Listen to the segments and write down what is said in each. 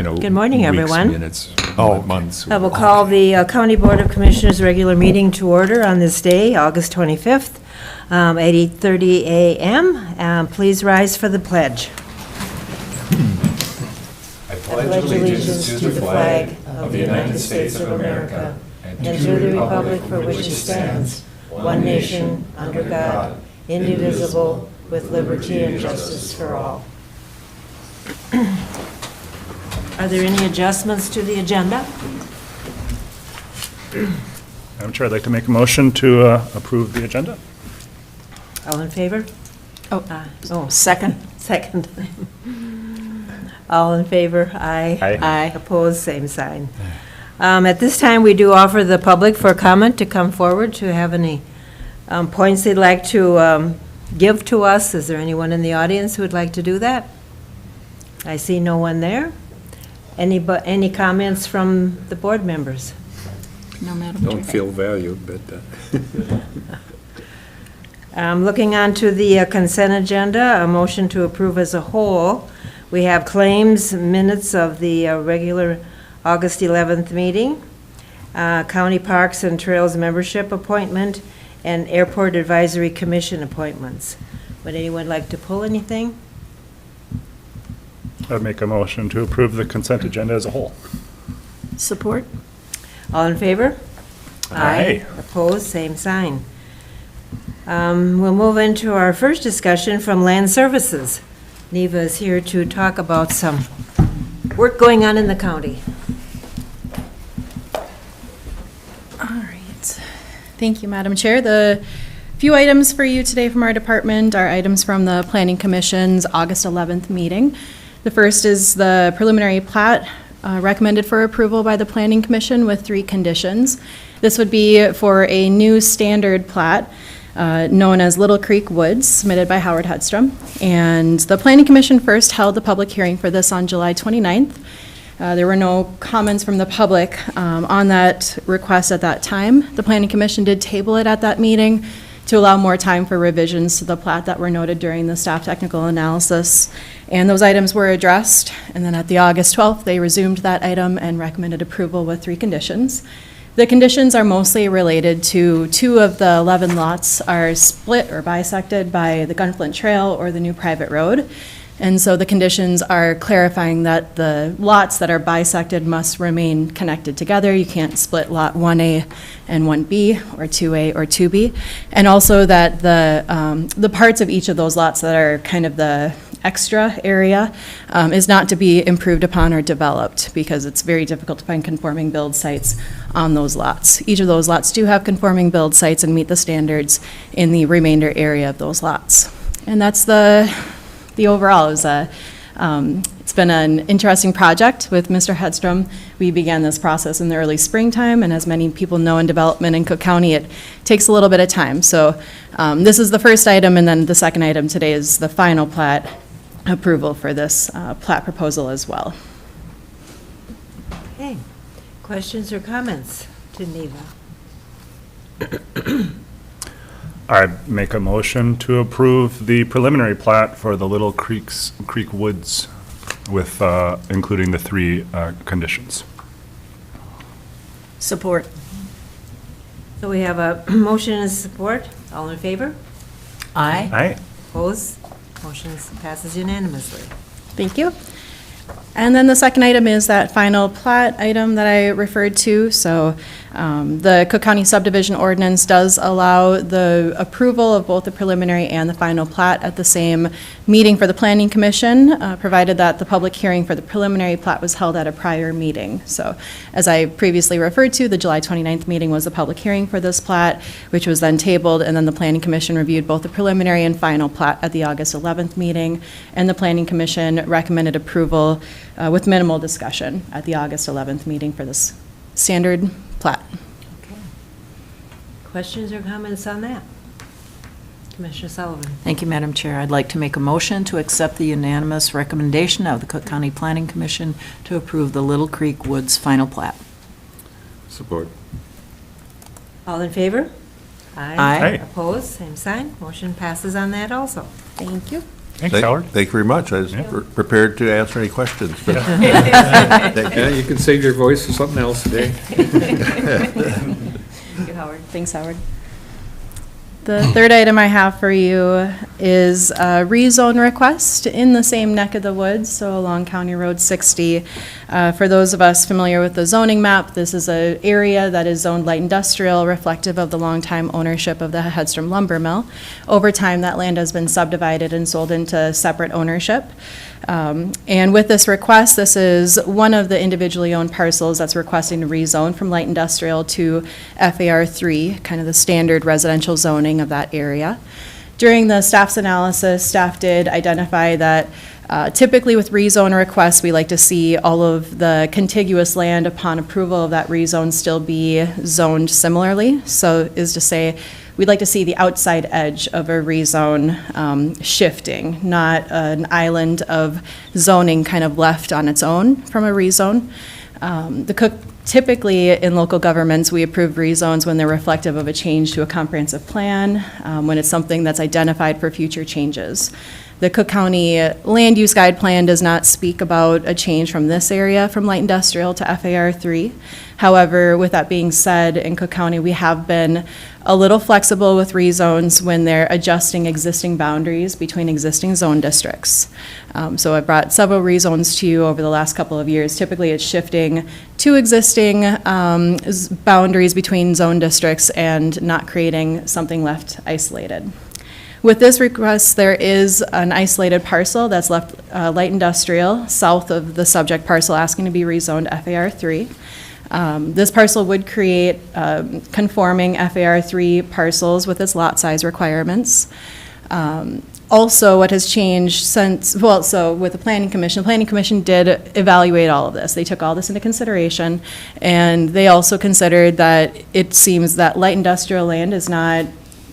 Good morning, weeks, everyone. minutes, months. I will call the County Board of Commissioners regular meeting to order on this day, August 25th, at 8:30 a.m. Please rise for the pledge. I pledge allegiance to the flag of the United States of America and to the republic for which it stands, one nation, under God, indivisible, with liberty and justice for all. Are there any adjustments to the agenda? Madam Chair, I'd like to make a motion to approve the agenda. All in favor? Second. Second. All in favor? Aye. Aye. Opposed? Same sign. At this time, we do offer the public for comment to come forward to have any points they'd like to give to us. Is there anyone in the audience who would like to do that? I see no one there. Any comments from the board members? No, Madam Chair. Don't feel valued, but Looking on to the consent agenda, a motion to approve as a whole. We have claims, minutes of the regular August 11th meeting, County Parks and Trails membership appointment, and Airport Advisory Commission appointments. Would anyone like to pull anything? I'd make a motion to approve the consent agenda as a whole. Support? All in favor? Aye. Opposed, same sign. We'll move into our first discussion from Land Services. Neva is here to talk about some work going on in the county. All right. Thank you, Madam Chair. The few items for you today from our department are items from the Planning Commission's August 11th meeting. The first is the preliminary plat recommended for approval by the Planning Commission with 3 conditions. This would be for a new standard plat known as Little Creek Woods, submitted by Howard Hedstrom. And the Planning Commission first held the public hearing for this on July 29th. There were no comments from the public on that request at that time. The Planning Commission did table it at that meeting to allow more time for revisions to the plat that were noted during the staff technical analysis. And those items were addressed. And then at the August 12th, they resumed that item and recommended approval with 3 conditions. The conditions are mostly related to 2 of the 11 lots are split or bisected by the Gunflint Trail or the new private road. And so the conditions are clarifying that the lots that are bisected must remain connected together. You can't split lot 1A and 1B, or 2A or 2B. And also that the parts of each of those lots that are kind of the extra area is not to be improved upon or developed, because it's very difficult to find conforming build sites on those lots. Each of those lots do have conforming build sites and meet the standards in the remainder area of those lots. And that's the overall. It's been an interesting project with Mr. Hedstrom. We began this process in the early springtime, and as many people know in development in Cook County, it takes a little bit of time. So this is the first item, and then the second item today is the final plat approval for this plat proposal as well. Okay. Questions or comments to Neva? I make a motion to approve the preliminary plat for the Little Creek Woods with including the 3 conditions. Support. So we have a motion and support. All in favor? Aye. Aye. Opposed? Motion passes unanimously. Thank you. And then the second item is that final plat item that I referred to. So the Cook County subdivision ordinance does allow the approval of both the preliminary and the final plat at the same meeting for the Planning Commission, provided that the public hearing for the preliminary plat was held at a prior meeting. So as I previously referred to, the July 29th meeting was the public hearing for this plat, which was then tabled, and then the Planning Commission reviewed both the preliminary and final plat at the August 11th meeting, and the Planning Commission recommended approval with minimal discussion at the August 11th meeting for this standard plat. Okay. Questions or comments on that? Commissioner Sullivan. Thank you, Madam Chair. I'd like to make a motion to accept the unanimous recommendation of the Cook County Planning Commission to approve the Little Creek Woods final plat. support. All in favor? Aye. Opposed? Same sign. Motion passes on that also. Thank you. Thanks, Howard. Thank you very much. I was prepared to answer any questions. But Yeah, you can save your voice for something else today. Thank you, Howard. Thanks, Howard. The third item I have for you is a rezone request in the same neck of the woods, so along County Road 60. For those of us familiar with the zoning map, this is an area that is zoned light industrial, reflective of the longtime ownership of the Hedstrom lumber mill. Over time, that land has been subdivided and sold into separate ownership. And with this request, this is one of the individually owned parcels that's requesting to rezone from light industrial to FAR3, kind of the standard residential zoning of that area. During the staff's analysis, staff did identify that typically with rezone requests, we like to see all of the contiguous land upon approval of that rezone still be zoned similarly. So is to say, we'd like to see the outside edge of a rezone shifting, not an island of zoning kind of left on its own from a rezone. Typically, in local governments, we approve rezones when they're reflective of a change to a comprehensive plan, when it's something that's identified for future changes. The Cook County Land Use Guide Plan does not speak about a change from this area from light industrial to FAR3. However, with that being said, in Cook County, we have been a little flexible with rezones when they're adjusting existing boundaries between existing zone districts. So I brought several rezones to you over the last couple of years. Typically, it's shifting two existing boundaries between zone districts and not creating something left isolated. With this request, there is an isolated parcel that's left light industrial south of the subject parcel asking to be rezoned FAR3. This parcel would create conforming FAR3 parcels with its lot size requirements. Also, what has changed so with the Planning Commission did evaluate all of this. They took all this into consideration, and they also considered that it seems that light industrial land is not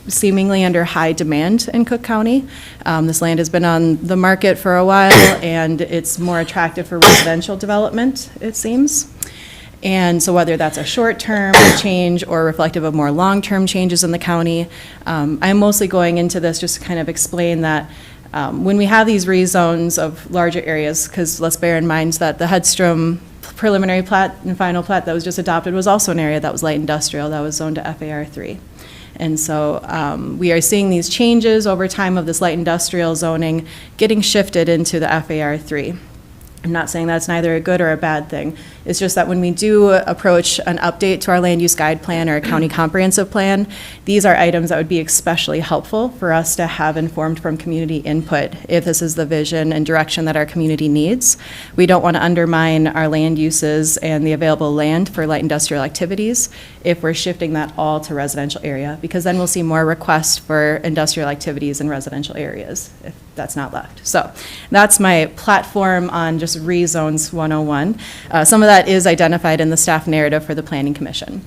seemingly under high demand in Cook County. This land has been on the market for a while, and it's more attractive for residential development, it seems. And so whether that's a short-term change or reflective of more long-term changes in the county, I'm mostly going into this just to kind of explain that when we have these rezones of larger areas, because let's bear in mind that the Hedstrom preliminary plat and final plat that was just adopted was also an area that was light industrial that was zoned to FAR3. And so we are seeing these changes over time of this light industrial zoning getting shifted into the FAR3. I'm not saying that's neither a good or a bad thing. It's just that when we do approach an update to our land use guide plan or a county comprehensive plan, these are items that would be especially helpful for us to have informed from community input if this is the vision and direction that our community needs. We don't want to undermine our land uses and the available land for light industrial activities if we're shifting that all to residential area, because then we'll see more requests for industrial activities in residential areas if that's not left. So that's my platform on just rezones 101. Some of that is identified in the staff narrative for the Planning Commission.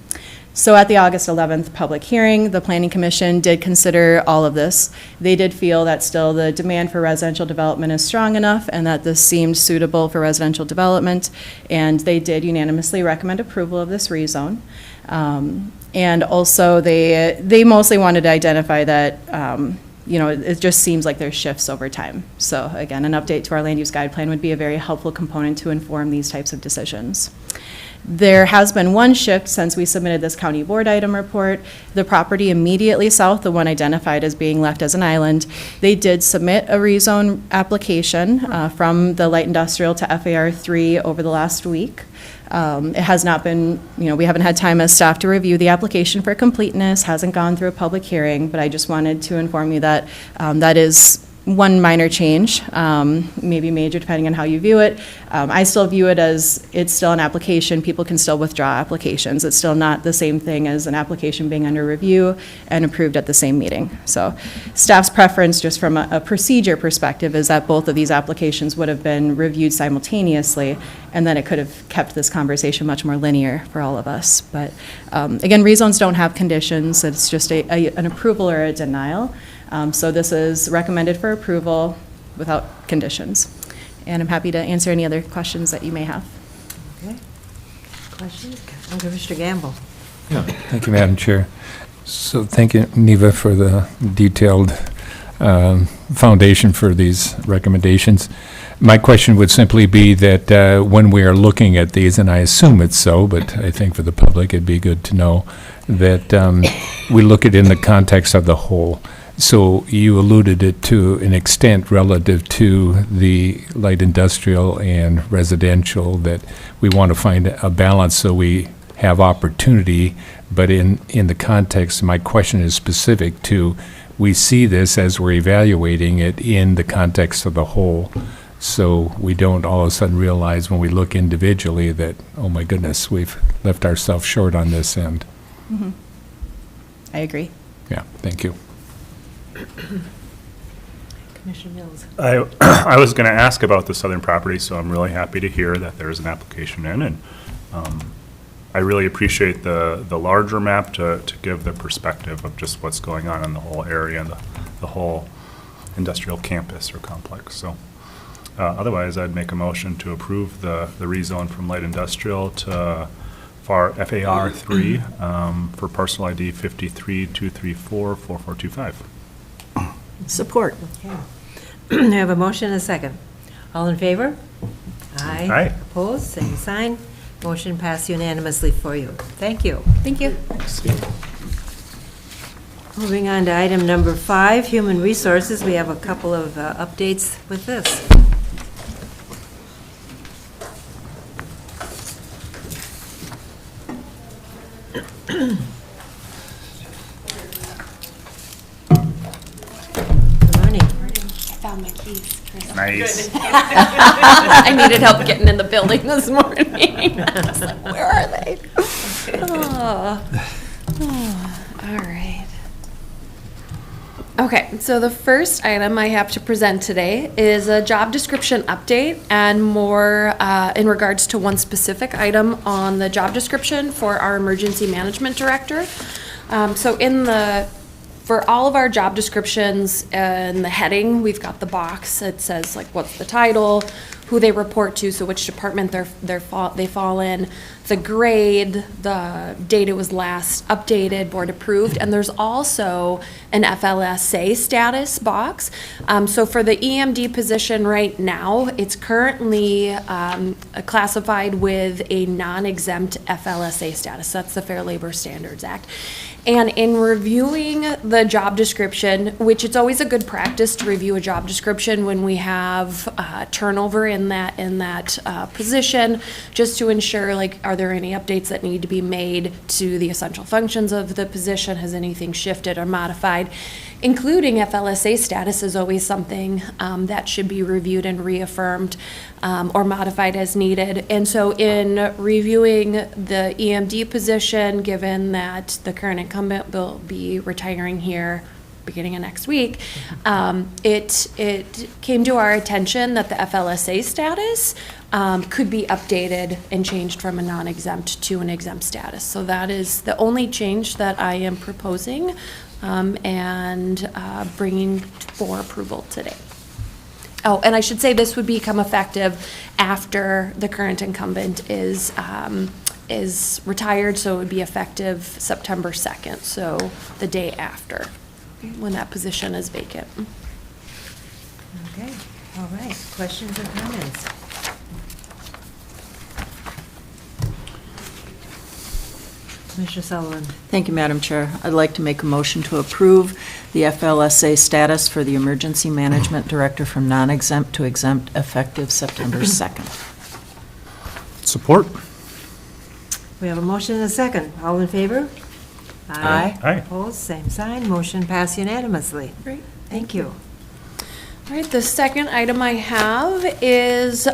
So at the August 11th public hearing, the Planning Commission did consider all of this. They did feel that still the demand for residential development is strong enough and that this seemed suitable for residential development, and they did unanimously recommend approval of this rezone. And also they mostly wanted to identify that it just seems like there's shifts over time. So again, an update to our land use guide plan would be a very helpful component to inform these types of decisions. There has been one shift since we submitted this county board item report. The property immediately south, the one identified as being left as an island, they did submit a rezone application from the light industrial to FAR3 over the last week. It has not been, we haven't had time as staff to review the application for completeness, hasn't gone through a public hearing, but I just wanted to inform you that that is one minor change, maybe major depending on how you view it. I still view it as it's still an application. People can still withdraw applications. It's still not the same thing as an application being under review and approved at the same meeting. So staff's preference just from a procedure perspective is that both of these applications would have been reviewed simultaneously, and then it could have kept this conversation much more linear for all of us. But again, rezones don't have conditions. It's just an approval or a denial. So this is recommended for approval without conditions. And I'm happy to answer any other questions that you may have. Okay. Questions? Okay, Mr. Gamble. Yeah, thank you, Madam Chair. So thank you, Neva, for the detailed foundation for these recommendations. My question would simply be that when we are looking at these, and I assume it's so, but I think for the public, it'd be good to know that we look at it in the context of the whole. So you alluded it to an extent relative to the light industrial and residential, that we want to find a balance so we have opportunity, but in the context, my question is specific to, we see this as we're evaluating it in the context of the whole. So we don't all of a sudden realize when we look individually that, oh my goodness, we've left ourselves short on this end. I agree. Yeah, thank you. Commissioner Mills. I was going to ask about the southern property, so I'm really happy to hear that there's an application in, and I really appreciate the larger map to give the perspective of just what's going on in the whole area and the whole industrial campus or complex. So otherwise, I'd make a motion to approve the rezone from light industrial to FAR 3 for parcel ID 53-234-4425. Support. Okay. I have a motion and a second. All in favor? Aye. Aye. Opposed? Same sign. Motion passed unanimously for you. Thank you. Thank you. Moving on to item number 5, Human Resources. We have a couple of updates with this. Good morning. I found my keys, Chris. Nice. I needed help getting in the building this morning. I was like, where are they? All right. Okay, so the first item I have to present today is a job description update and more in regards to one specific item on the job description for our emergency management director. For all of our job descriptions and the heading, we've got the box that says like what's the title, who they report to, so which department they fall in, the grade, the date it was last updated, board approved, and there's also an FLSA status box. So for the EMD position right now, it's currently classified with a non-exempt FLSA status. That's the Fair Labor Standards Act. And in reviewing the job description, which it's always a good practice to review a job description when we have turnover in that position, just to ensure, like, are there any updates that need to be made to the essential functions of the position? Has anything shifted or modified? Including FLSA status is always something that should be reviewed and reaffirmed or modified as needed. And so in reviewing the EMD position, given that the current incumbent will be retiring here beginning of next week, it came to our attention that the FLSA status could be updated and changed from a non-exempt to an exempt status. So that is the only change that I am proposing and bringing for approval today. Oh, and I should say this would become effective after the current incumbent is retired, so it would be effective September 2nd, so the day after, when that position is vacant. Okay, all right. Questions or comments? Commissioner Sullivan. Thank you, Madam Chair. I'd like to make a motion to approve the FLSA status for the Emergency Management Director from non-exempt to exempt effective September 2nd. Support. We have a motion and a second. All in favor? Aye. Aye. Opposed, same sign. Motion passed unanimously. Great. Thank you. All right, the second item I have is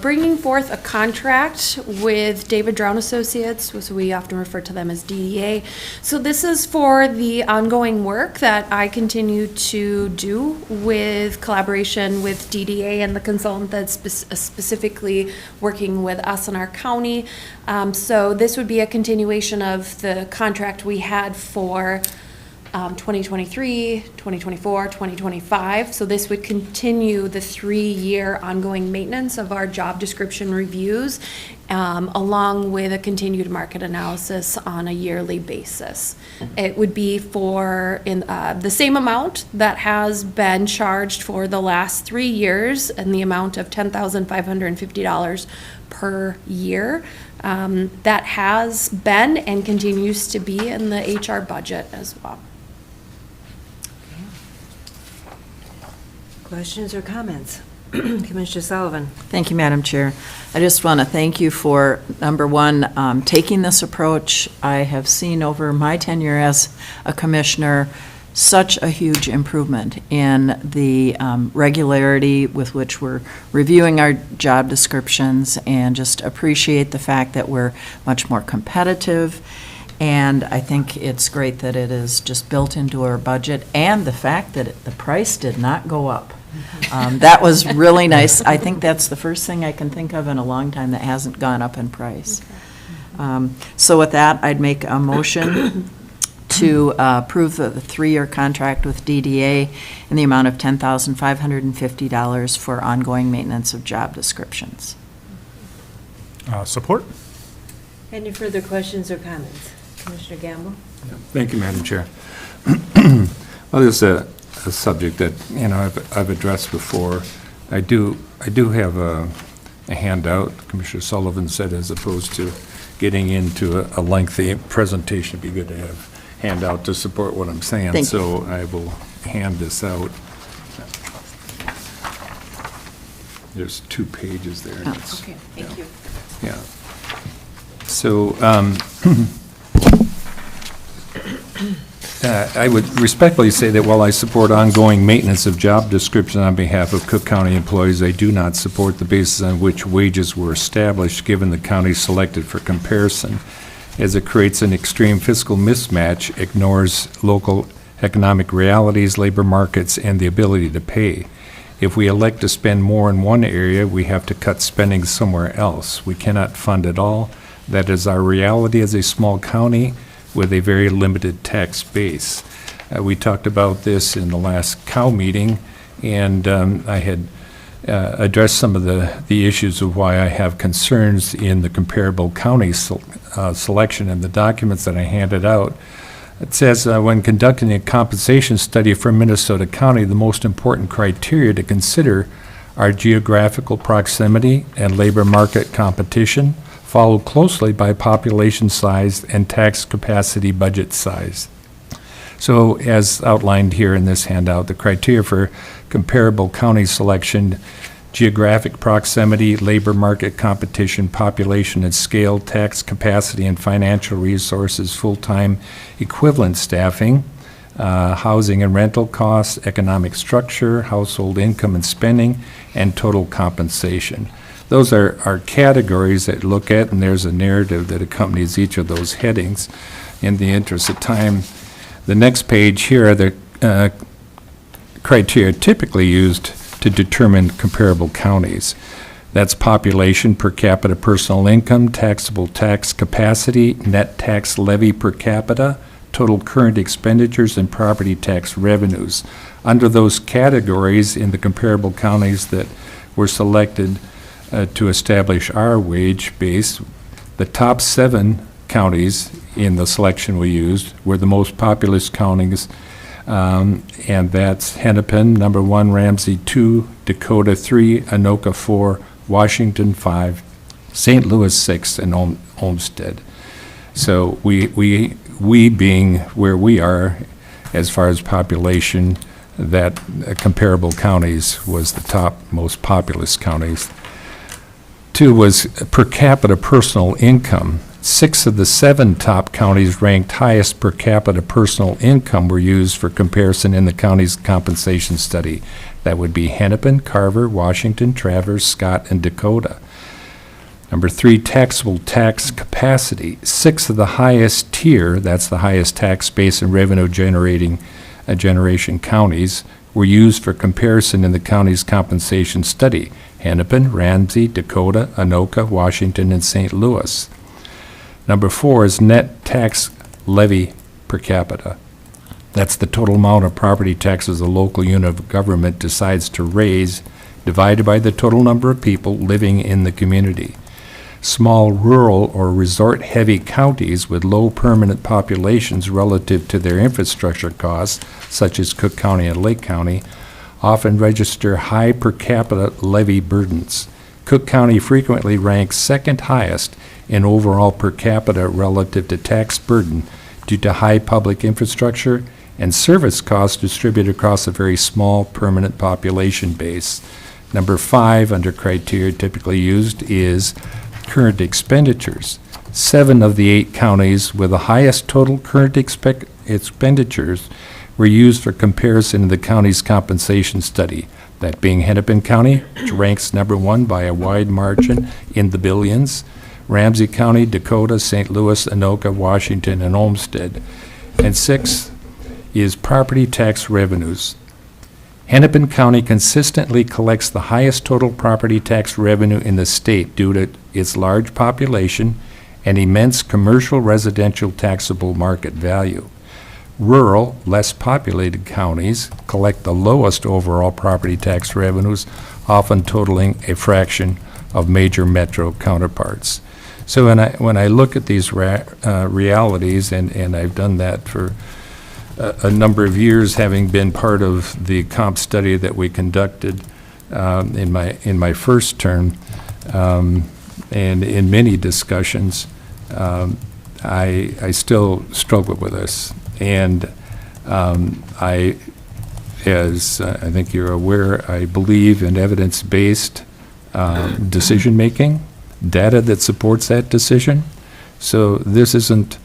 bringing forth a contract with David Drown Associates, so we often refer to them as DDA. So this is for the ongoing work that I continue to do with collaboration with DDA and the consultant that's specifically working with us in our county. So this would be a continuation of the contract we had for 2023, 2024, 2025. So this would continue the 3-year ongoing maintenance of our job description reviews, along with a continued market analysis on a yearly basis. It would be for the same amount that has been charged for the last 3 years, in the amount of $10,550 per year. That has been and continues to be in the HR budget as well. Questions or comments? Commissioner Sullivan. Thank you, Madam Chair. I just want to thank you for, number one, taking this approach. I have seen over my tenure as a commissioner such a huge improvement in the regularity with which we're reviewing our job descriptions, and just appreciate the fact that we're much more competitive. And I think it's great that it is just built into our budget, and the fact that the price did not go up. That was really nice. I think that's the first thing I can think of in a long time that hasn't gone up in price. So with that, I'd make a motion to approve the 3-year contract with DDA in the amount of $10,550 for ongoing maintenance of job descriptions. Support? Any further questions or comments? Commissioner Gamble? Thank you, Madam Chair. Well, this is a subject that, I've addressed before. I do have a handout, Commissioner Sullivan said, as opposed to getting into a lengthy presentation. It'd be good to have handout to support what I'm saying. Thank you. So I will hand this out. There's 2 pages there. Oh, It's- Okay, thank you. Yeah. So, I would respectfully say that while I support ongoing maintenance of job description on behalf of Cook County employees, I do not support the basis on which wages were established, given the county selected for comparison, as it creates an extreme fiscal mismatch, ignores local economic realities, labor markets, and the ability to pay. If we elect to spend more in one area, we have to cut spending somewhere else. We cannot fund it all. That is our reality as a small county with a very limited tax base. We talked about this in the last COW meeting, and I had addressed some of the issues of why I have concerns in the comparable county selection in the documents that I handed out. It says, when conducting a compensation study for Minnesota County, the most important criteria to consider are geographical proximity and labor market competition, followed closely by population size and tax capacity budget size. So as outlined here in this handout, the criteria for comparable county selection: geographic proximity, labor market competition, population and scale, tax capacity and financial resources, full-time equivalent staffing, housing and rental costs, economic structure, household income and spending, and total compensation. Those are categories that look at, and there's a narrative that accompanies each of those headings. In the interest of time, the next page here are the criteria typically used to determine comparable counties. That's population, per capita personal income, taxable tax capacity, net tax levy per capita, total current expenditures, and property tax revenues. Under those categories in the comparable counties that were selected to establish our wage base, the top 7 counties in the selection we used were the most populous counties, and that's Hennepin, number 1, Ramsey 2, Dakota 3, Anoka 4, Washington 5, St. Louis 6, and Olmsted. So we being where we are as far as population, that comparable counties was the top most populous counties. 2 was per capita personal income. 6 of the 7 top counties ranked highest per capita personal income were used for comparison in the county's compensation study. That would be Hennepin, Carver, Washington, Traverse, Scott, and Dakota. Number 3, taxable tax capacity. 6 of the highest tier, that's the highest tax base and revenue generation counties, were used for comparison in the county's compensation study. Hennepin, Ramsey, Dakota, Anoka, Washington, and St. Louis. Number 4 is net tax levy per capita. That's the total amount of property taxes a local unit of government decides to raise, divided by the total number of people living in the community. Small rural or resort-heavy counties with low permanent populations relative to their infrastructure costs, such as Cook County and Lake County, often register high per capita levy burdens. Cook County frequently ranks second highest in overall per capita relative to tax burden due to high public infrastructure and service costs distributed across a very small permanent population base. Number 5 under criteria typically used is current expenditures. 7 of the 8 counties with the highest total current expenditures were used for comparison in the county's compensation study, that being Hennepin County, which ranks number 1 by a wide margin in the billions, Ramsey County, Dakota, St. Louis, Anoka, Washington, and Olmsted. And 6 is property tax revenues. Hennepin County consistently collects the highest total property tax revenue in the state due to its large population and immense commercial residential taxable market value. Rural, less populated counties collect the lowest overall property tax revenues, often totaling a fraction of major metro counterparts. So when I look at these realities, and I've done that for a number of years, having been part of the comp study that we conducted in my first term, and in many discussions, I still struggle with this. And as I think you're aware, I believe in evidence-based decision-making, data that supports that decision. So this isn't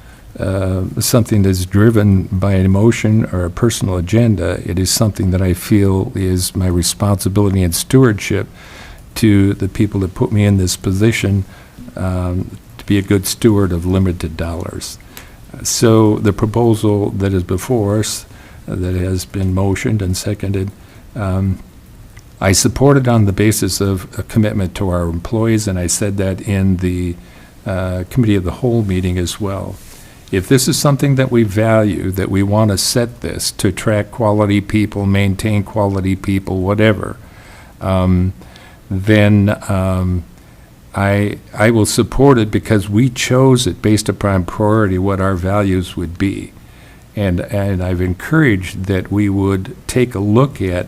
something that's driven by an emotion or a personal agenda. It is something that I feel is my responsibility and stewardship to the people that put me in this position to be a good steward of limited dollars. So the proposal that is before us, that has been motioned and seconded, I support it on the basis of a commitment to our employees, and I said that in the Committee of the Whole meeting as well. If this is something that we value, that we want to set this to attract quality people, maintain quality people, whatever, then I will support it because we chose it based upon priority, what our values would be. And I've encouraged that we would take a look at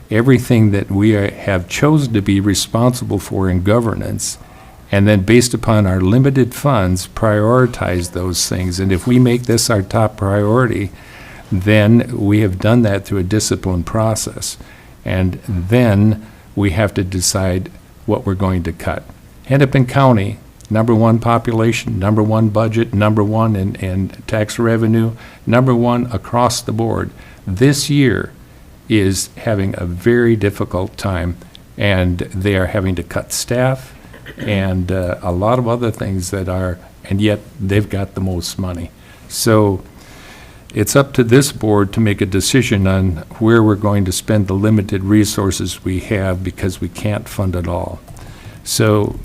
everything that we have chosen to be responsible for in governance, and then based upon our limited funds, prioritize those things. And if we make this our top priority, then we have done that through a disciplined process. And then we have to decide what we're going to cut. Hennepin County, number 1 population, number 1 budget, number 1 in tax revenue, number 1 across the board, this year is having a very difficult time, and they are having to cut staff and a lot of other things that are, and yet they've got the most money. So it's up to this board to make a decision on where we're going to spend the limited resources we have, because we can't fund it all. So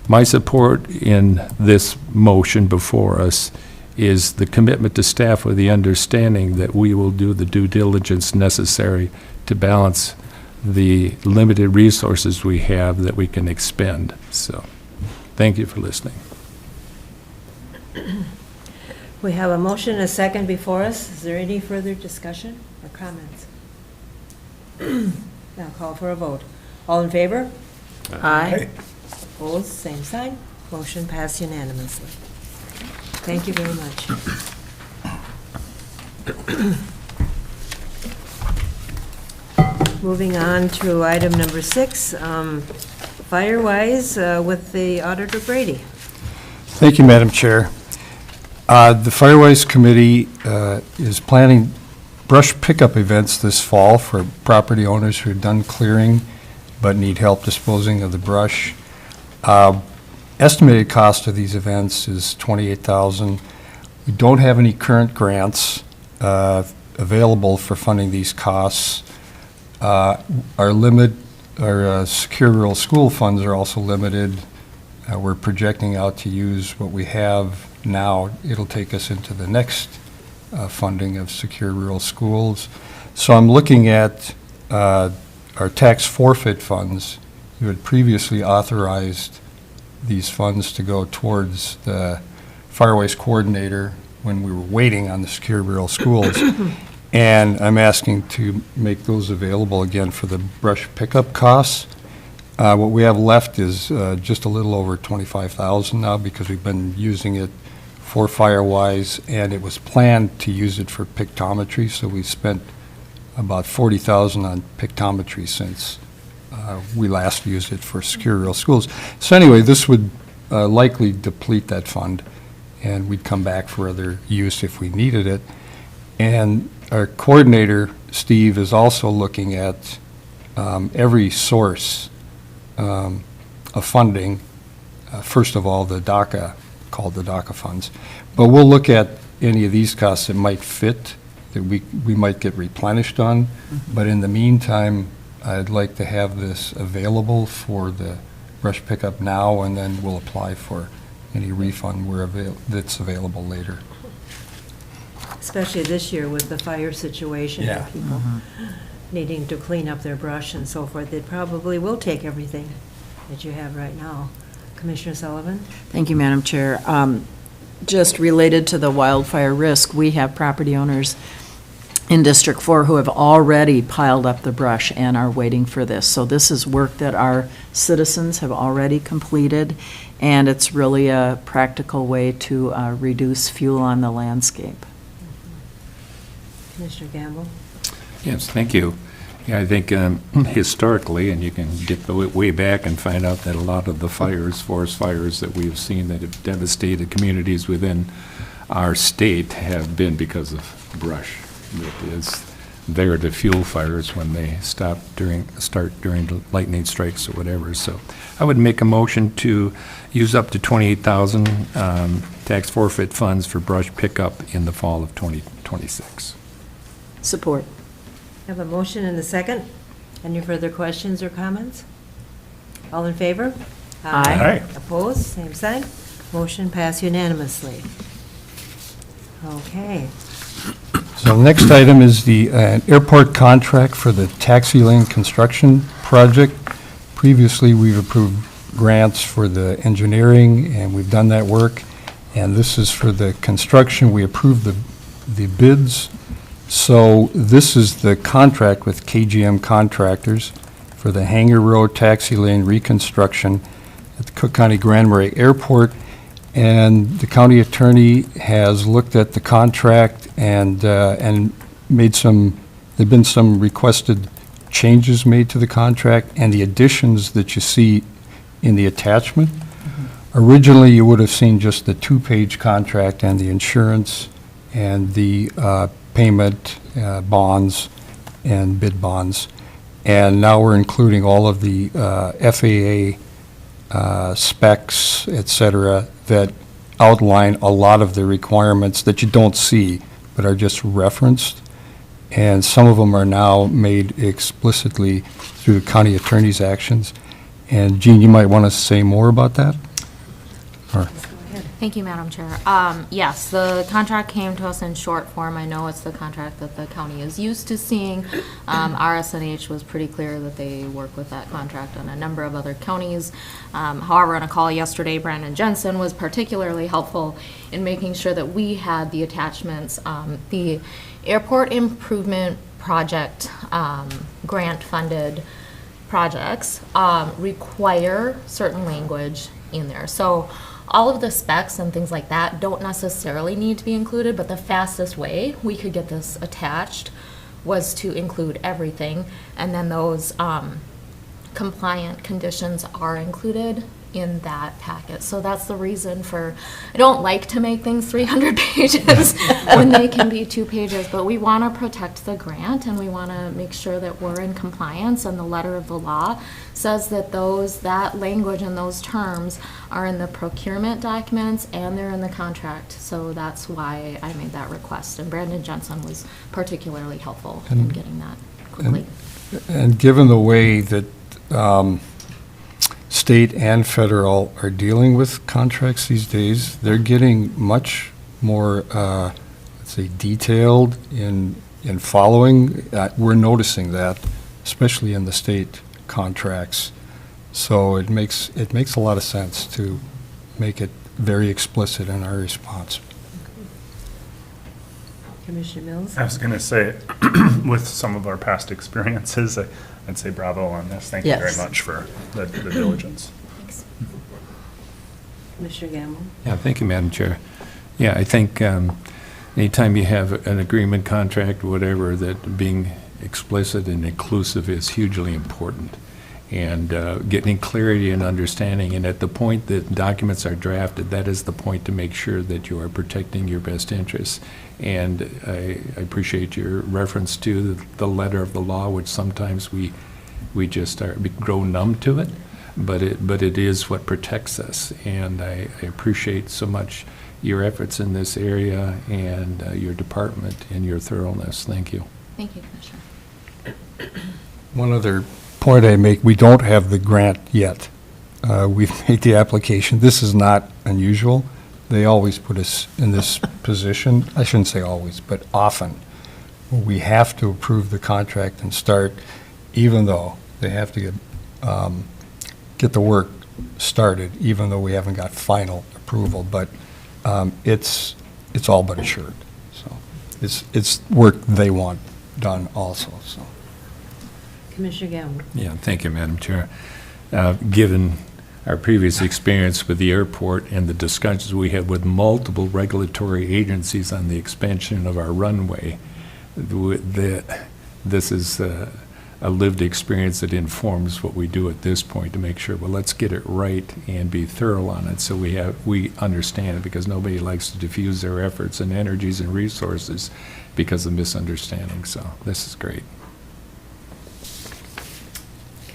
my support in this motion before us is the commitment to staff with the understanding that we will do the due diligence necessary to balance the limited resources we have that we can expend. So, thank you for listening. We have a motion and a second before us. Is there any further discussion or comments? Now call for a vote. All in favor? Aye. Opposed, same sign. Motion passed unanimously. Thank you very much. Moving on to item number 6, Firewise with the Auditor Brady. Thank you, Madam Chair. The Firewise Committee is planning brush pickup events this fall for property owners who are done clearing but need help disposing of the brush. Estimated cost of these events is $28,000. We don't have any current grants available for funding these costs. Our secure rural school funds are also limited. We're projecting out to use what we have now. It'll take us into the next funding of secure rural schools. So I'm looking at our tax forfeit funds. You had previously authorized these funds to go towards the Firewise coordinator when we were waiting on the secure rural schools. And I'm asking to make those available again for the brush pickup costs. What we have left is just a little over $25,000 now because we've been using it for Firewise, and it was planned to use it for pictometry, so we spent about $40,000 on pictometry since we last used it for secure rural schools. So anyway, this would likely deplete that fund, and we'd come back for other use if we needed it. And our coordinator, Steve, is also looking at every source of funding. First of all, the DACA, called the DACA funds. But we'll look at any of these costs that might fit, that we might get replenished on. But in the meantime, I'd like to have this available for the brush pickup now, and then we'll apply for any refund that's available later. Especially this year with the fire situation, Yeah. and people needing to clean up their brush and so forth. They probably will take everything that you have right now. Commissioner Sullivan? Thank you, Madam Chair. Just related to the wildfire risk, we have property owners in District 4 who have already piled up the brush and are waiting for this. So this is work that our citizens have already completed, and it's really a practical way to reduce fuel on the landscape. Commissioner Gamble? Yes, thank you. Yeah, I think historically, and you can get way back and find out that a lot of the fires, forest fires that we've seen that have devastated communities within our state have been because of brush. It is there to fuel fires when they start during the lightning strikes or whatever. So I would make a motion to use up to $28,000 tax forfeit funds for brush pickup in the fall of 2026. Support. Have a motion and a second. Any further questions or comments? All in favor? Aye. Opposed? Same sign. Motion passed unanimously. Okay. So the next item is the airport contract for the Taxilane construction project. Previously, we've approved grants for the engineering, and we've done that work. And this is for the construction. We approved the bids. So this is the contract with KGM Contractors for the Hangar Road Taxilane reconstruction at the Cook County Grand Marais Airport. And the county attorney has looked at the contract and made there've been some requested changes made to the contract and the additions that you see in the attachment. Originally, you would have seen just the two-page contract and the insurance and the payment bonds and bid bonds. And now we're including all of the FAA specs, et cetera, that outline a lot of the requirements that you don't see but are just referenced. And some of them are now made explicitly through the county attorney's actions. And Jean, you might want to say more about that? Or- Thank you, Madam Chair. Yes, the contract came to us in short form. I know it's the contract that the county is used to seeing. RSNH was pretty clear that they work with that contract on a number of other counties. However, on a call yesterday, Brandon Jensen was particularly helpful in making sure that we had the attachments. The airport improvement project grant-funded projects require certain language in there. So all of the specs and things like that don't necessarily need to be included, but the fastest way we could get this attached was to include everything, and then those compliant conditions are included in that packet. So that's the reason for, I don't like to make things 300 pages when they can be 2 pages, but we want to protect the grant and we want to make sure that we're in compliance, and the letter of the law says that that language and those terms are in the procurement documents and they're in the contract. So that's why I made that request, and Brandon Jensen was particularly helpful in getting that quickly. And given the way that state and federal are dealing with contracts these days, they're getting much more, say, detailed in following. We're noticing that, especially in the state contracts. So it makes a lot of sense to make it very explicit in our response. Commissioner Mills? I was going to say, with some of our past experiences, I'd say bravo on this. Thank you very Yes. much for the diligence. Commissioner Gamble? Yeah, thank you, Madam Chair. Yeah, I think anytime you have an agreement, contract, whatever, that being explicit and inclusive is hugely important. And getting clarity and understanding, and at the point that documents are drafted, that is the point to make sure that you are protecting your best interests. And I appreciate your reference to the letter of the law, which sometimes we just grow numb to it, but it is what protects us. And I appreciate so much your efforts in this area and your department and your thoroughness. Thank you. Thank you, Commissioner. One other point I make, we don't have the grant yet. We've made the application. This is not unusual. They always put us in this position. I shouldn't say always, but often. Where we have to approve the contract and start, even though they have to get the work started, even though we haven't got final approval. But it's all but assured. So it's work they want done also, so. Commissioner Gamble? Yeah, thank you, Madam Chair. Given our previous experience with the airport and the discussions we had with multiple regulatory agencies on the expansion of our runway, this is a lived experience that informs what we do at this point to make sure, well, let's get it right and be thorough on it so we understand it, because nobody likes to diffuse their efforts and energies and resources because of misunderstanding. So this is great.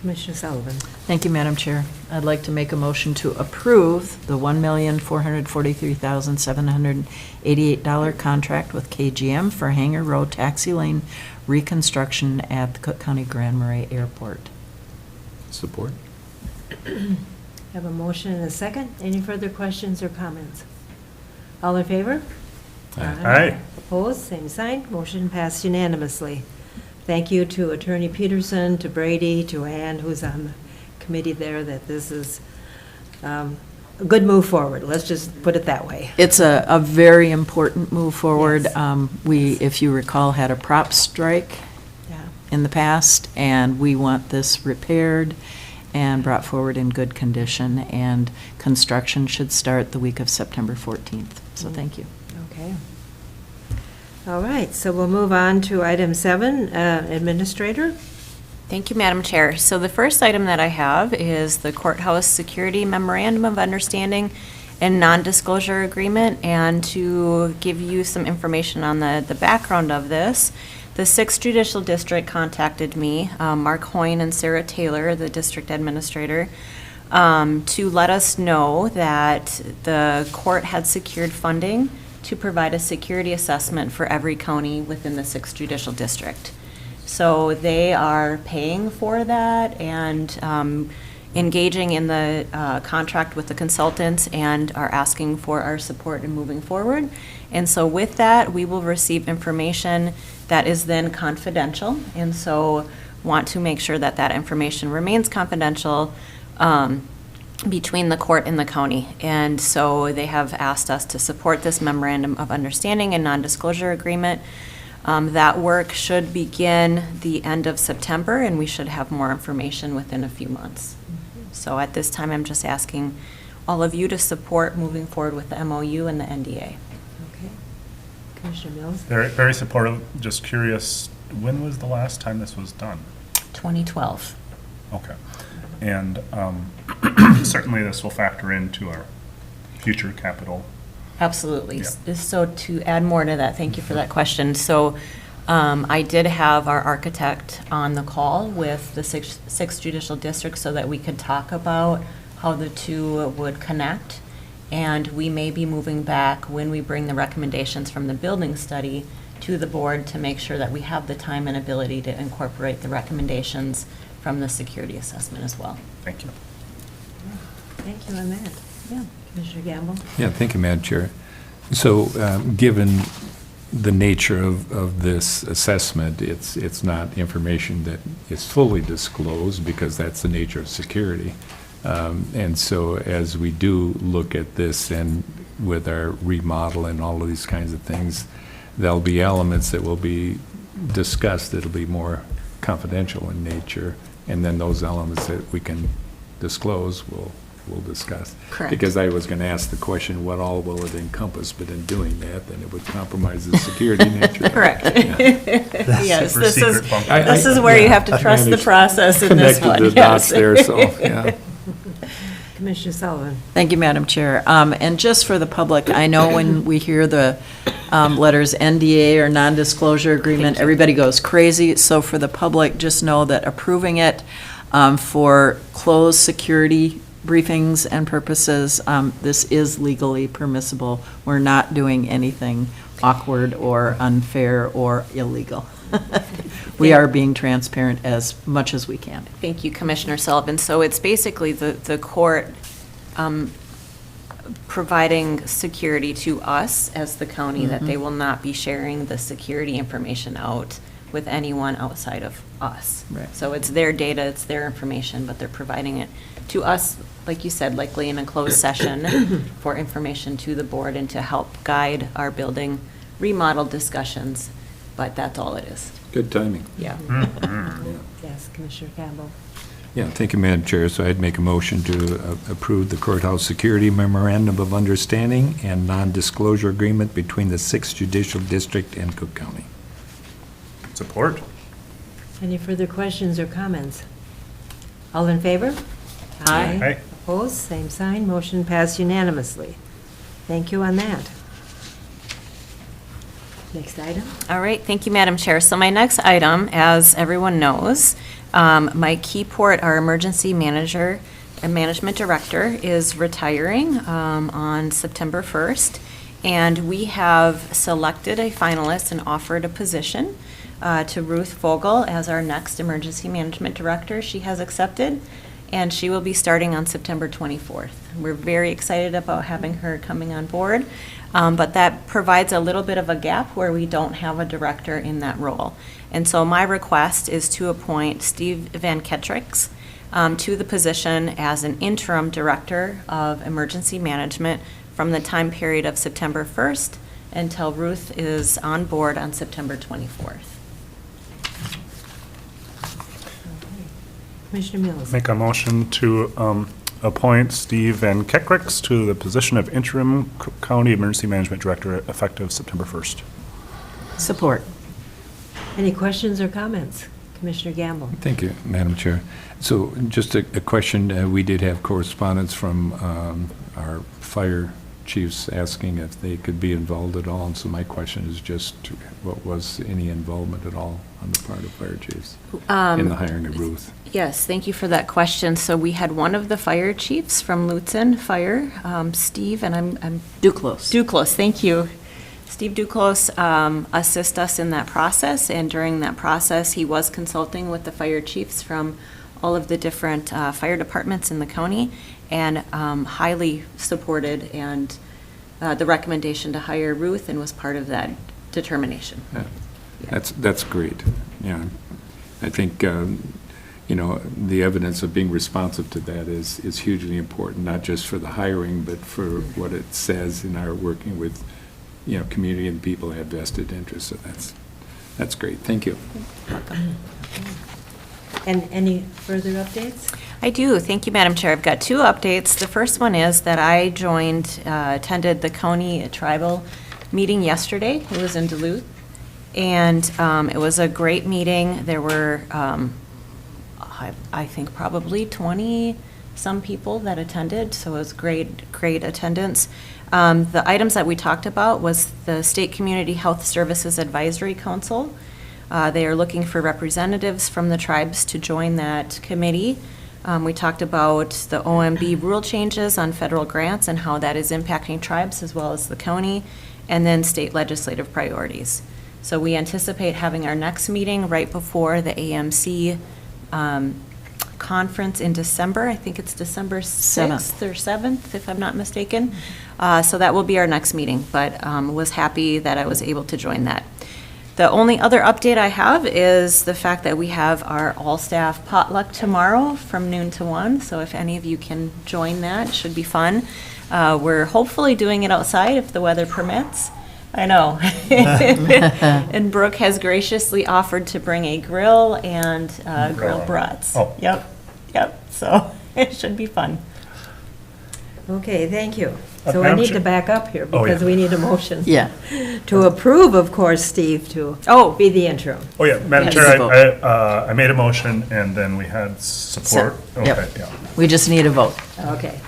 Commissioner Sullivan? Thank you, Madam Chair. I'd like to make a motion to approve the $1,443,788 contract with KGM for Hangar Road Taxilane reconstruction at the Cook County Grand Marais Airport. Support? Have a motion and a second. Any further questions or comments? All in favor? Aye. Opposed? Same sign. Motion passed unanimously. Thank you to Attorney Peterson, to Brady, to Ann, who's on the committee there, that this is a good move forward. Let's just put it that way. It's a very important move forward. Yes. We, if you recall, had a prop strike Yeah. in the past, and we want this repaired and brought forward in good condition, and construction should start the week of September 14th. So thank you. Okay. All right, so we'll move on to item 7, Administrator. Thank you, Madam Chair. So the first item that I have is the Courthouse Security Memorandum of Understanding and Non-Disclosure Agreement. And to give you some information on the background of this, the 6th Judicial District contacted me, Mark Hoyne and Sarah Taylor, the District Administrator, to let us know that the court had secured funding to provide a security assessment for every county within the 6th Judicial District. So they are paying for that and engaging in the contract with the consultants and are asking for our support in moving forward. And so with that, we will receive information that is then confidential. And so want to make sure that that information remains confidential between the court and the county. And so they have asked us to support this Memorandum of Understanding and Non-Disclosure Agreement. That work should begin the end of September, and we should have more information within a few months. So at this time, I'm just asking all of you to support moving forward with the MOU and the NDA. Okay. Commissioner Mills? Very, very supportive. Just curious, when was the last time this was done? 2012. Okay. And certainly this will factor into our future capital. Absolutely. Yeah. So to add more to that, thank you for that question. So I did have our architect on the call with the 6th Judicial District so that we could talk about how the two would connect. And we may be moving back when we bring the recommendations from the building study to the board to make sure that we have the time and ability to incorporate the recommendations from the security assessment as well. Thank you. Thank you on that. Yeah. Commissioner Gamble? Yeah, thank you, Madam Chair. So, given the nature of this assessment. It's not information that is fully disclosed because that's the nature of security. And so as we do look at this and with our remodel and all of these kinds of things, there'll be elements that will be discussed that'll be more confidential in nature, and then those elements that we can disclose, we'll discuss. Correct. Because I was going to ask the question, what all will it encompass? But in doing that, then it would compromise the security nature. Correct. Yes, Super secret function. this is where you have to trust the process in this one. Connected the Yes. dots there, so, yeah. Commissioner Sullivan. Thank you, Madam Chair. And just for the public, I know when we hear the letters NDA or non-disclosure agreement, everybody goes crazy. So for the public, just know that approving it for closed security briefings and purposes, this is legally permissible. We're not doing anything awkward or unfair or illegal. We are being transparent as much as we can. Thank you, Commissioner Sullivan. So it's basically the court providing security to us as the county that they will not be sharing the security information out with anyone outside of us. Right. So it's their data, it's their information, but they're providing it to us, like you said, likely in a closed session for information to the board and to help guide our building remodel discussions, but that's all it is. Good timing. Yeah. Yes, Commissioner Campbell. Yeah, thank you, Madam Chair. So I'd make a motion to approve the Courthouse Security Memorandum of Understanding and Non-Disclosure Agreement between the 6th Judicial District and Cook County. Support. Any further questions or comments? All in favor? Aye. Aye. Opposed, same sign, motion passed unanimously. Thank you on that. Next item? All right, thank you, Madam Chair. So my next item, as everyone knows, my Keyport, our emergency manager and management director, is retiring on September 1st. And we have selected a finalist and offered a position to Ruth Vogel as our next emergency management director. She has accepted, and she will be starting on September 24th. We're very excited about having her coming on board, but that provides a little bit of a gap where we don't have a director in that role. And so my request is to appoint Steve Van Kekerix to the position as an interim director of emergency management from the time period of September 1st until Ruth is on board on September 24th. Commissioner Mills. Make a motion to appoint Steve Van Kekerix to the position of interim Cook County Emergency Management Director effective September 1st. Support. Any questions or comments? Commissioner Gamble. Thank you, Madam Chair. So just a question, we did have correspondence from our fire chiefs asking if they could be involved at all, and so my question is just, what was any involvement at all on the part of fire chiefs in the hiring of Ruth? Yes, thank you for that question. So we had one of the fire chiefs from Lutzen Fire, Steve, and I'm Duclos. Duclos, thank you. Steve Duclos assist us in that process, and during that process, he was consulting with the fire chiefs from all of the different fire departments in the county, and highly supported and the recommendation to hire Ruth, and was part of that determination. Yeah. That's great, yeah. I think, the evidence of being responsive to that is hugely important, not just for the hiring, but for what it says in our working with, community and people have vested interest, so that's great. Thank you. And any further updates? I do. Thank you, Madam Chair. I've got two updates. The first one is that I attended the county tribal meeting yesterday. It was in Duluth. And it was a great meeting. There were, I think, probably 20-some people that attended, so it was great attendance. The items that we talked about was the State Community Health Services Advisory Council. They are looking for representatives from the tribes to join that committee. We talked about the OMB rule changes on federal grants and how that is impacting tribes as well as the county, and then state legislative priorities. So we anticipate having our next meeting right before the AMC conference in December. I think it's December 6th or 7th, if I'm not mistaken. So that will be our next meeting, but was happy that I was able to join that. The only other update I have is the fact that we have our all-staff potluck tomorrow from noon to 1, so if any of you can join that, it should be fun. We're hopefully doing it outside if the weather permits. I know. And Brooke has graciously offered to bring a grill and grilled brats. Oh. Yep, so it should be fun. Okay, thank you. So I Madam need Chair? to back up here Oh, yeah. because we need a motion. Yeah. To approve, of course, Steve, to be the interim. Oh, yeah, Madam Yes. Chair, I made a motion, and then we had support. Yep. Okay, yeah. We just need a vote. Okay.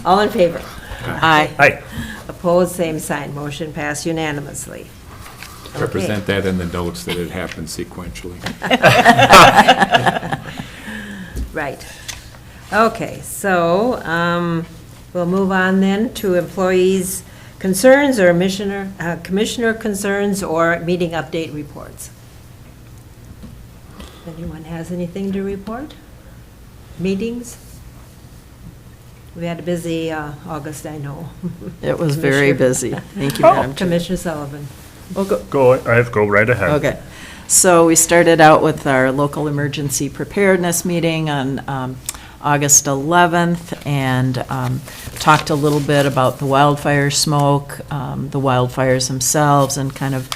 All in favor? Aye. Hi. Opposed, same sign. Motion passed unanimously. Represent that in the notes that it happened sequentially. Right. Okay, so we'll move on then to employees' concerns or commissioner concerns or meeting update reports. Anyone has anything to report? Meetings? We had a busy August, I know. It was very Commissioner- busy. Thank you, Madam Chair. Commissioner Sullivan. Go right ahead. Okay. So we started out with our local emergency preparedness meeting on August 11th and talked a little bit about the wildfire smoke, the wildfires themselves, and kind of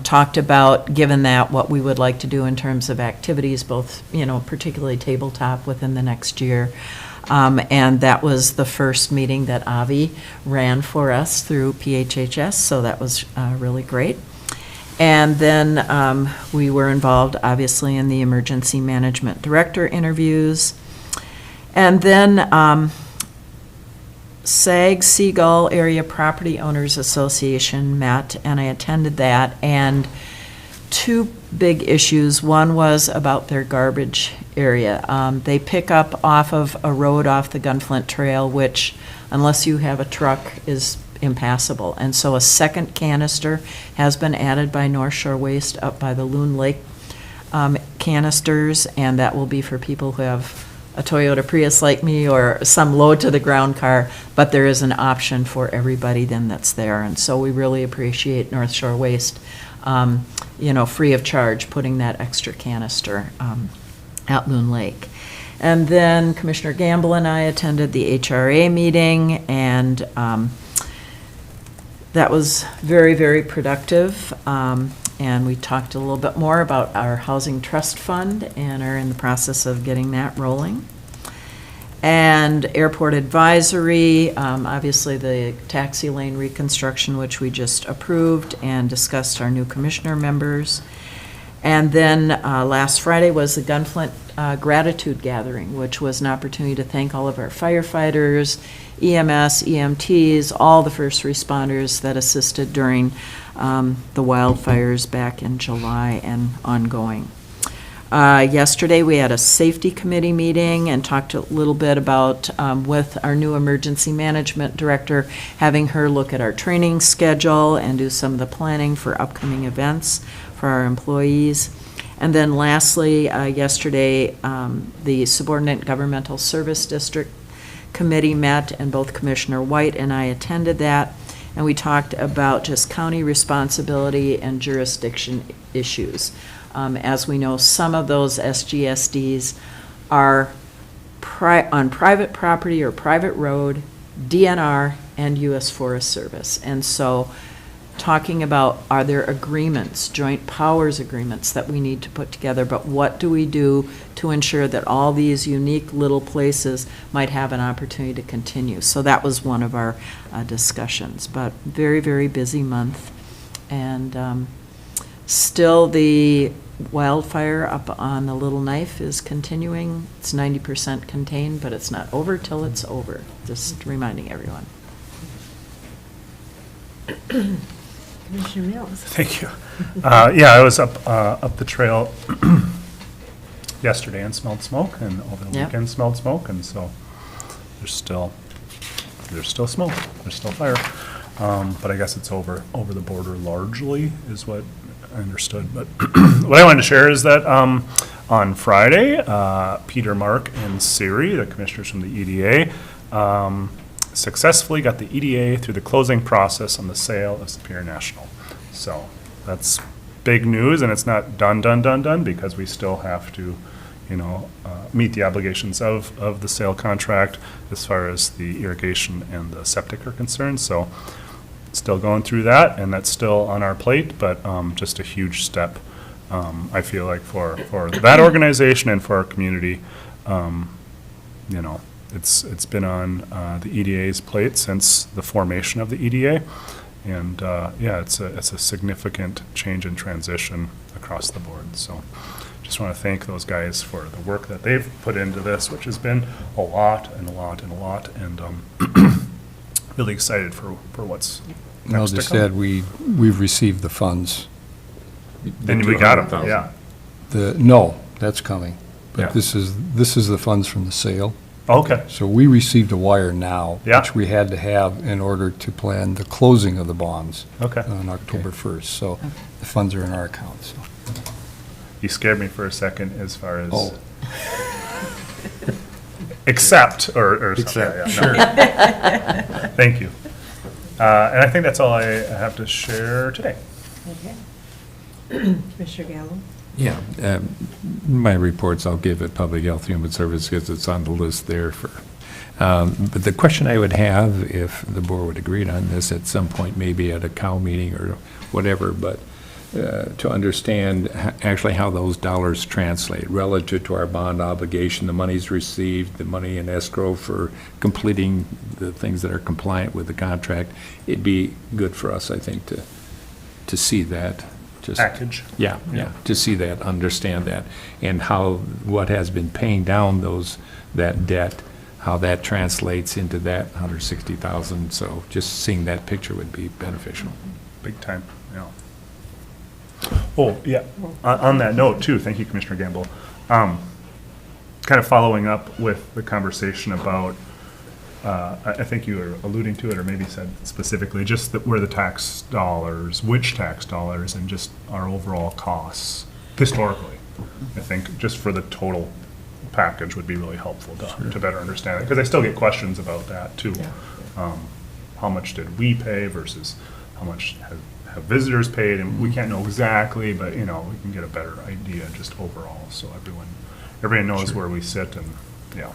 talked about, given that, what we would like to do in terms of activities, both, particularly tabletop within the next year. And that was the first meeting that Avi ran for us through PHHS, so that was really great. And then we were involved, obviously, in the emergency management director interviews. And then SAG Seagull Area Property Owners Association met, and I attended that. And two big issues. One was about their garbage area. They pick up off of a road off the Gunflint Trail, which, unless you have a truck, is impassable. And so a second canister has been added by North Shore Waste up by the Loon Lake canisters, and that will be for people who have a Toyota Prius like me or some low-to-the-ground car, but there is an option for everybody then that's there. And so we really appreciate North Shore Waste, free of charge, putting that extra canister at Loon Lake. And then Commissioner Gamble and I attended the HRA meeting, and that was very, very productive. And we talked a little bit more about our housing trust fund and are in the process of getting that rolling. And airport advisory, obviously the Taxilane reconstruction, which we just approved and discussed our new commissioner members. And then last Friday was the Gunflint Gratitude Gathering, which was an opportunity to thank all of our firefighters, EMS, EMTs, all the first responders that assisted during the wildfires back in July and ongoing. Yesterday, we had a safety committee meeting and talked a little bit about, with our new emergency management director, having her look at our training schedule and do some of the planning for upcoming events for our employees. And then lastly, yesterday, the Subordinate Governmental Service District Committee met, and both Commissioner White and I attended that. And we talked about just county responsibility and jurisdiction issues. As we know, some of those SGSDs are on private property or private road, DNR, and U.S. Forest Service. And so talking about, are there agreements, joint powers agreements that we need to put together, but what do we do to ensure that all these unique little places might have an opportunity to continue? So that was one of our discussions, but very, very busy month. And still the wildfire up on the Little Knife is continuing. It's 90% contained, but it's not over till it's over. Just reminding everyone. Commissioner Mills. Thank you. Yeah, I was up the trail yesterday and smelled smoke, and over the Yep. weekend smelled smoke, and so there's still smoke, there's still fire. But I guess it's over the border largely, is what I understood. But what I wanted to share is that On Friday, Peter, Mark, and Siri, the commissioners from the EDA, successfully got the EDA through the closing process on the sale of Superior National. So that's big news, and it's not done, because we still have to, meet the obligations of the sale contract as far as the irrigation and the septic are concerned. So still going through that, and that's still on our plate, but just a huge step, I feel like, for that organization and for our community. It's been on the EDA's plate since the formation of the EDA. And, it's a significant change and transition across the board. So just want to thank those guys for the work that they've put into this, which has been a lot, and really excited for what's And I'll next to just come. add, we've received the funds. And we got them, yeah. No, that's coming. Yeah. But this is the funds from the sale. Okay, So we received a wire now, Yeah. which we had to have in order to plan the closing of the bonds okay. on October 1st. So the funds are in our account, so. You scared me for a second as far as. Oh. Accept, or something. Accept, Yeah, no. Thank you. And I think that's all I have to share today. Okay. Commissioner Gallo? Yeah, my reports I'll give at Public Health Human Services because it's on the list there for, but the question I would have, if the board would agree on this at some point, maybe at a cow meeting or whatever, but to understand actually how those dollars translate relative to our bond obligation, the monies received, the money in escrow for completing the things that are compliant with the contract. It'd be good for us, I think, to see that. Just Package. Yeah, to see that, understand that, and how, what has been paying down that debt, how that translates into that 160,000. So just seeing that picture would be beneficial. Big time, yeah. Oh, yeah, on that note too, thank you, Commissioner Gamble. Kind of following up with the conversation about, I think you were alluding to it, or maybe said specifically, just where the tax dollars, which tax dollars, and just our overall costs historically. I think just for the total package would be really helpful to better understand it, because I still get questions about that too. How much did we pay versus how much have visitors paid, and we can't know exactly, but we can get a better idea just overall, so everyone knows where we sit, and yeah.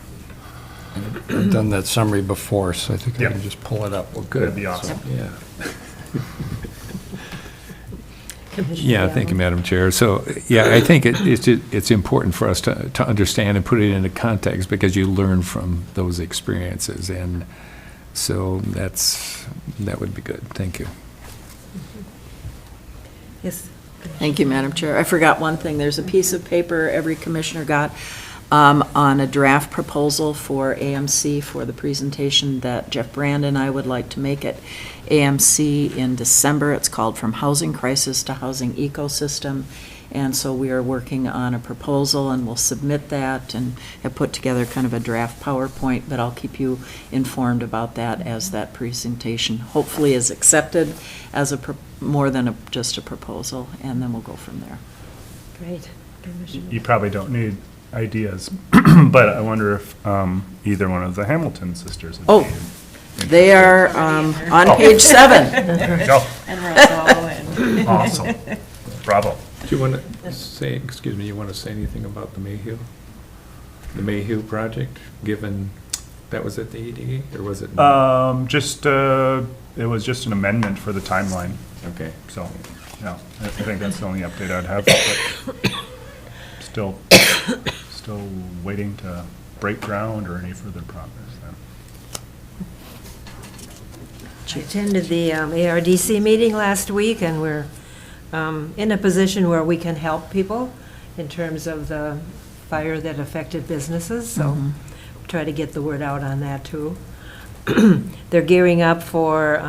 I've done that summary before, so I think I Yeah. can just pull it up. Well, That'd be awesome. Yeah. Yeah, thank you, Madam Chair. So, yeah, I think it's important for us to understand and put it into context, because you learn from those experiences, and so that would be good. Thank you. Yes. Thank you, Madam Chair. I forgot one thing. There's a piece of paper every commissioner got on a draft proposal for AMC for the presentation that Jeff Brand and I would like to make at AMC in December. It's called From Housing Crisis to Housing Ecosystem. And so we are working on a proposal, and we'll submit that, and have put together kind of a draft PowerPoint, but I'll keep you informed about that as that presentation hopefully is accepted as more than just a proposal, and then we'll go from there. Great. Commissioner. You probably don't need ideas, but I wonder if either one of the Hamilton sisters would Oh. be. They are on page 7. There you go. And Rezone and. Awesome. Bravo. Do you want to say, you want to say anything about the Mayhew project, given that was at the EDA, or was it? It was just an amendment for the timeline, Okay. so, yeah, I think that's the only update I'd have. But still waiting to break ground or any further progress then. I attended the ARDC meeting last week, and we're in a position where we can help people in terms of the fire that affected businesses, so try to get the word out on that too. They're gearing up for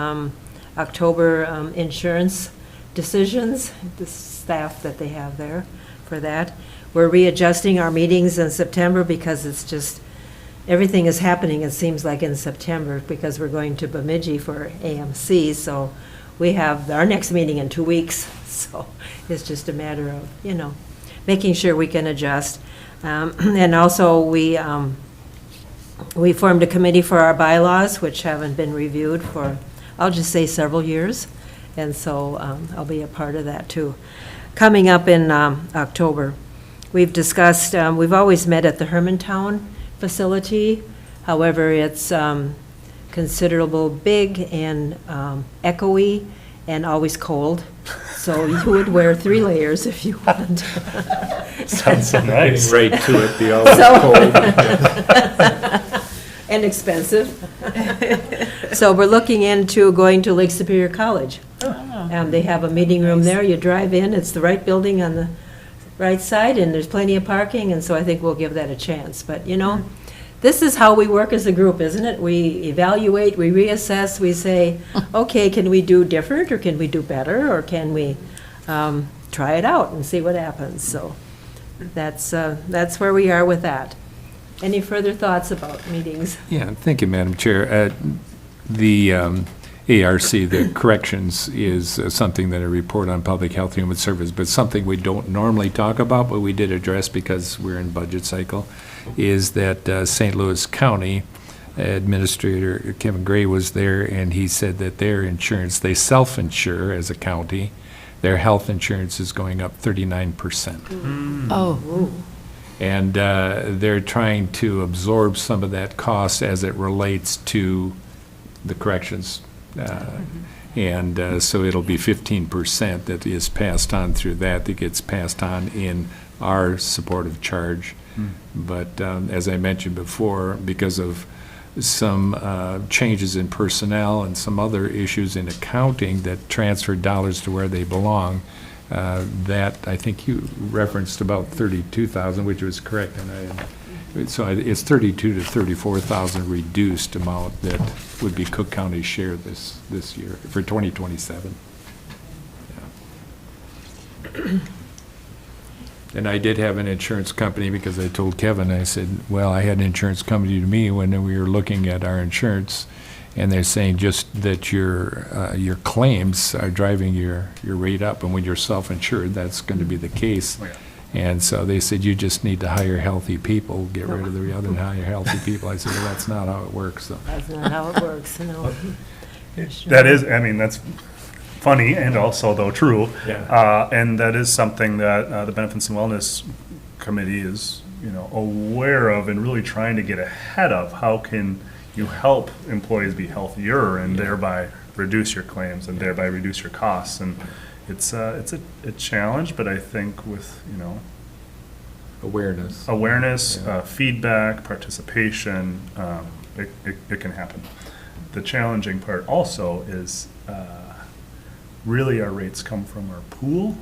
October insurance decisions, the staff that they have there for that. We're readjusting our meetings in September because it's just, everything is happening, it seems like, in September, because we're going to Bemidji for AMC, so we have our next meeting in 2 weeks, so it's just a matter of, making sure we can adjust. And also, we formed a committee for our bylaws, which haven't been reviewed for, I'll just say, several years. And so I'll be a part of that, too. Coming up in October, we've discussed, we've always met at the Hermantown facility. However, it's considerable big and echoey and always cold. So you would wear 3 layers if you want. Sounds so nice. Right to it, the always cold. And expensive. So we're looking into going to Lake Superior College. They have a meeting room there. You drive in, it's the right building on the right side, and there's plenty of parking, and so I think we'll give that a chance. But, this is how we work as a group, isn't it? We evaluate, we reassess, we say, okay, can we do different, or can we do better, or can we try it out and see what happens? So that's where we are with that. Any further thoughts about meetings? Yeah, thank you, Madam Chair. The ARC, the corrections, is something that I report on Public Health and Human Service, but something we don't normally talk about, but we did address because we're in budget cycle, is that St. Louis County Administrator Kevin Gray was there, and he said that their insurance, they self-insure as a county, their health insurance is going up 39%. Oh, And they're trying to absorb some of that cost as it relates to the corrections. And so it'll be 15% that is passed on through that gets passed on in our supportive charge. But as I mentioned before, because of some changes in personnel and some other issues in accounting that transferred dollars to where they belong, that I think you referenced about 32,000, which was correct, and so it's 32 to 34,000 reduced amount that would be Cook County's share this year for 2027. Yeah. And I did have an insurance company, because I told Kevin, I said, well, I had an insurance company to me when we were looking at our insurance, and they're saying just that your claims are driving your rate up, and when you're self-insured, that's going to be the case. Oh, yeah. And so they said, you just need to hire healthy people, get rid of the other and hire healthy people. I said, well, that's not how it works, so. That's not how it works, no. That is, that's funny and also, though, true. Yeah. And that is something that the Benefits and Wellness Committee is, aware of and really trying to get ahead of. How can you help employees be healthier and thereby reduce your claims and thereby reduce your costs? And it's a challenge, but I think with, Awareness. feedback, participation, it can happen. The challenging part also is really our rates come from our pool.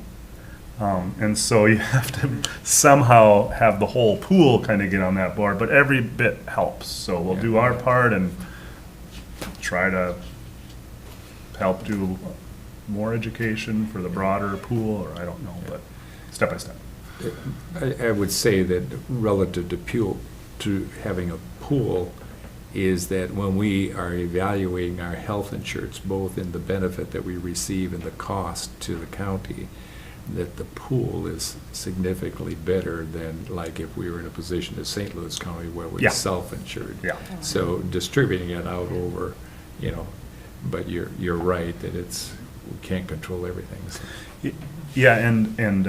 And so you have to somehow have the whole pool kind of get on that board, but every bit helps. So we'll do our part and try to help do more education for the broader pool, or I don't know, but step by step. I would say that relative to having a pool is that when we are evaluating our health insurance, both in the benefit that we receive and the cost to the county, that the pool is significantly better than like if we were in a position as St. Louis County where we're self-insured. Yeah. So distributing it out over, but you're right that we can't control everything. So. Yeah, and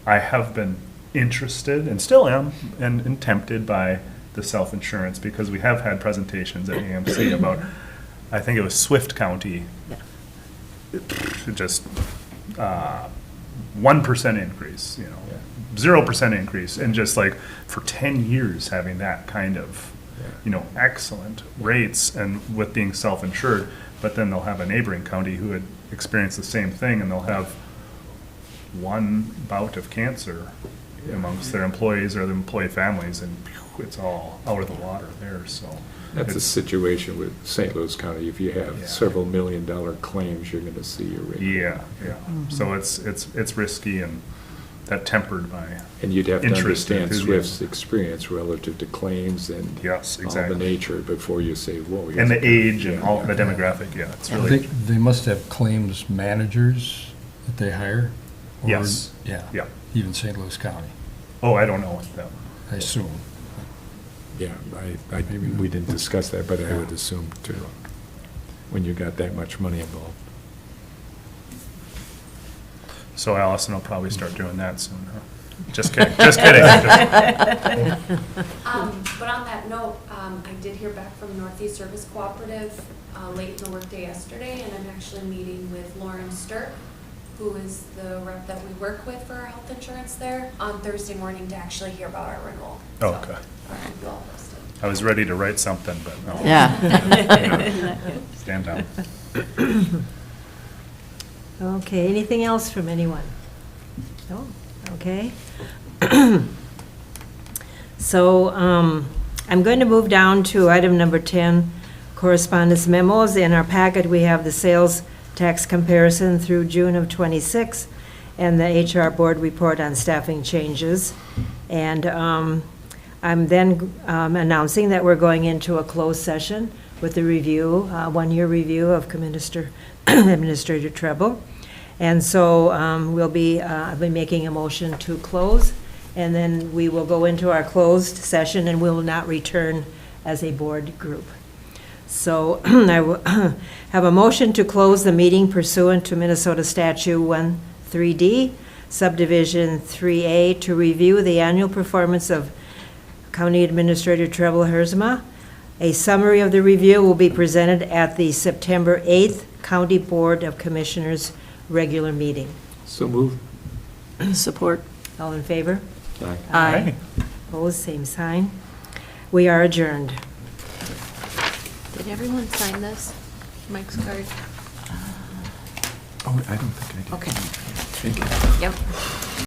I have been interested and still am and tempted by the self-insurance, because we have had presentations at AMC about, I think it was Swift County, just 1% increase, 0% increase, and just like for 10 years having that kind of, excellent rates and with being self-insured, but then they'll have a neighboring county who had experienced the same thing, and they'll have one bout of cancer amongst their employees or their employee families, and it's all out of the water there, so. That's a situation with St. Louis County. If you have several $1 million claims, you're going to see your rate. Yeah. So it's risky, and that tempered by And you'd have to interest and understand enthusiasm. Swift's experience relative to claims and Yes, all exactly. the nature before you say, whoa. And the age and all the demographic, it's really. They must have claims managers that they hire? Or- Yes. Yeah. Yeah, even St. Louis County, Oh, I don't know what that, I assume. Yeah, we didn't discuss that, but I would assume too, when you got that much money involved. so Allison will probably start doing that soon, huh? Just kidding, just kidding. But on that note, I did hear back from Northeast Service Cooperative late in the workday yesterday, and I'm actually meeting with Lauren Sturp, who is the rep that we work with for our health insurance there, on Thursday morning to actually hear about our renewal. Oh, So, okay. I'll keep you all posted. I was ready to write something, but no. Yeah. Stand down. Okay, anything else from anyone? No? Okay. So I'm going to move down to item number 10, correspondence memos. In our packet, we have the sales tax comparison through June of '26 and the HR board report on staffing changes. And I'm then announcing that we're going into a closed session with the review, one-year review of Administrator Treble. And so I'll be making a motion to close, and then we will go into our closed session, and we will not return as a board group. So I will have a motion to close the meeting pursuant to Minnesota Statute 13D, Subdivision 3A, to review the annual performance of County Administrator Treble Herzma. A summary of the review will be presented at the September 8th County Board of Commissioners regular meeting. So move. Support. All in favor? Aye. Aye. Opposed, same sign. We are adjourned. Did everyone sign this? Mike's card? Oh, I don't think I did. Okay. Thank you. Yep.